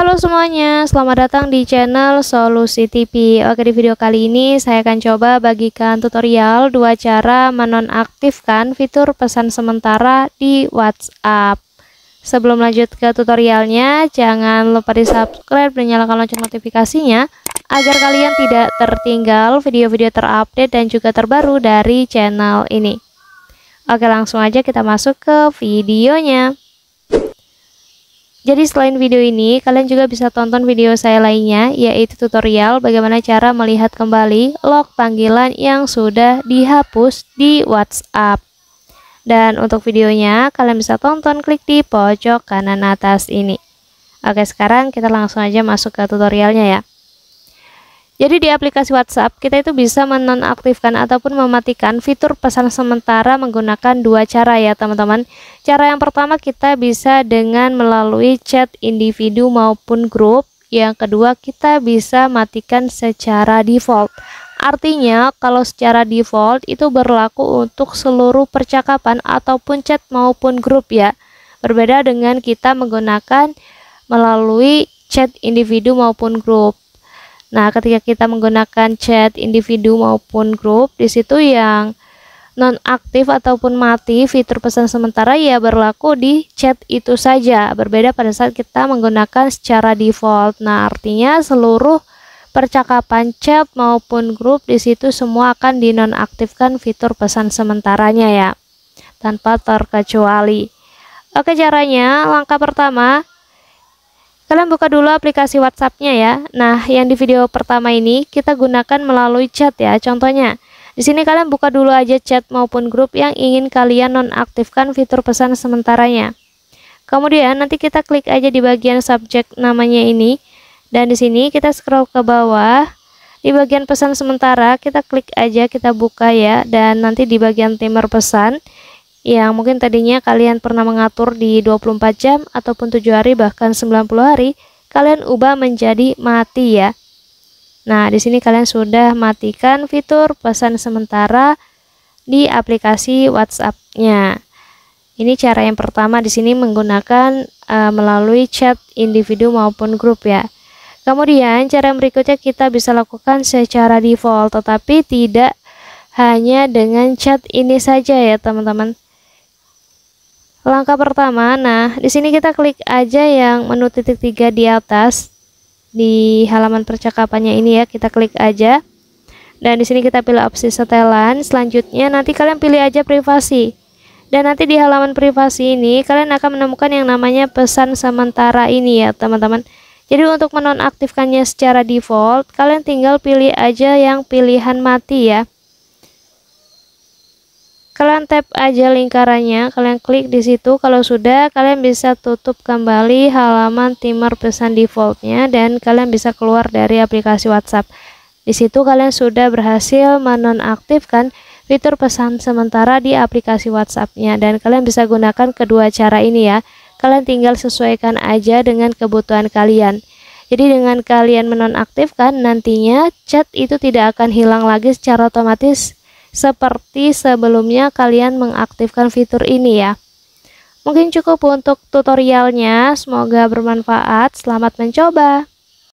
Halo semuanya, selamat datang di channel Solusi TV. Oke, di video kali ini saya akan coba bagikan tutorial 2 cara menonaktifkan fitur pesan sementara di WhatsApp. Sebelum lanjut ke tutorialnya, jangan lupa di subscribe dan nyalakan lonceng notifikasinya agar kalian tidak tertinggal video-video terupdate dan juga terbaru dari channel ini. Oke, langsung aja kita masuk ke videonya. Jadi selain video ini, kalian juga bisa tonton video saya lainnya, yaitu tutorial bagaimana cara melihat kembali log panggilan yang sudah dihapus di WhatsApp. Dan untuk videonya, kalian bisa tonton klik di pojok kanan atas ini. Oke, sekarang kita langsung aja masuk ke tutorialnya ya. Jadi di aplikasi WhatsApp, kita itu bisa menonaktifkan ataupun mematikan fitur pesan sementara menggunakan 2 cara ya teman-teman. Cara yang pertama kita bisa dengan melalui chat individu maupun grup. Yang kedua kita bisa matikan secara default. Artinya kalau secara default itu berlaku untuk seluruh percakapan ataupun chat maupun grup ya. Berbeda dengan kita menggunakan melalui chat individu maupun grup. Nah, ketika kita menggunakan chat individu maupun grup, di situ yang nonaktif ataupun mati fitur pesan sementara ya berlaku di chat itu saja. Berbeda pada saat kita menggunakan secara default. Nah, artinya seluruh percakapan chat maupun grup di situ semua akan dinonaktifkan fitur pesan sementaranya ya, tanpa terkecuali. Oke, caranya langkah pertama, kalian buka dulu aplikasi WhatsApp-nya ya. Nah, yang di video pertama ini kita gunakan melalui chat ya. Contohnya, di sini kalian buka dulu aja chat maupun grup yang ingin kalian nonaktifkan fitur pesan sementaranya. Kemudian nanti kita klik aja di bagian subjek namanya ini, dan di sini kita scroll ke bawah. Di bagian pesan sementara kita klik aja, kita buka ya, dan nanti di bagian timer pesan yang mungkin tadinya kalian pernah mengatur di 24 jam ataupun 7 hari bahkan 90 hari, kalian ubah menjadi mati ya. Nah, di sini kalian sudah matikan fitur pesan sementara di aplikasi WhatsApp-nya. Ini cara yang pertama, di sini menggunakan melalui chat individu maupun grup ya. Kemudian cara berikutnya kita bisa lakukan secara default, tetapi tidak hanya dengan chat ini saja ya teman-teman. Langkah pertama, nah di sini kita klik aja yang menu titik 3 di atas di halaman percakapannya ini ya, kita klik aja. Dan di sini kita pilih opsi setelan. Selanjutnya nanti kalian pilih aja privasi. Dan nanti di halaman privasi ini kalian akan menemukan yang namanya pesan sementara ini ya teman-teman. Jadi untuk menonaktifkannya secara default, kalian tinggal pilih aja yang pilihan mati ya. Kalian tap aja lingkarannya, kalian klik di situ. Kalau sudah, kalian bisa tutup kembali halaman timer pesan defaultnya dan kalian bisa keluar dari aplikasi WhatsApp. Di situ kalian sudah berhasil menonaktifkan fitur pesan sementara di aplikasi WhatsApp-nya dan kalian bisa gunakan kedua cara ini ya. Kalian tinggal sesuaikan aja dengan kebutuhan kalian. Jadi dengan kalian menonaktifkan, nantinya chat itu tidak akan hilang lagi secara otomatis seperti sebelumnya kalian mengaktifkan fitur ini ya. Mungkin cukup untuk tutorialnya, semoga bermanfaat. Selamat mencoba.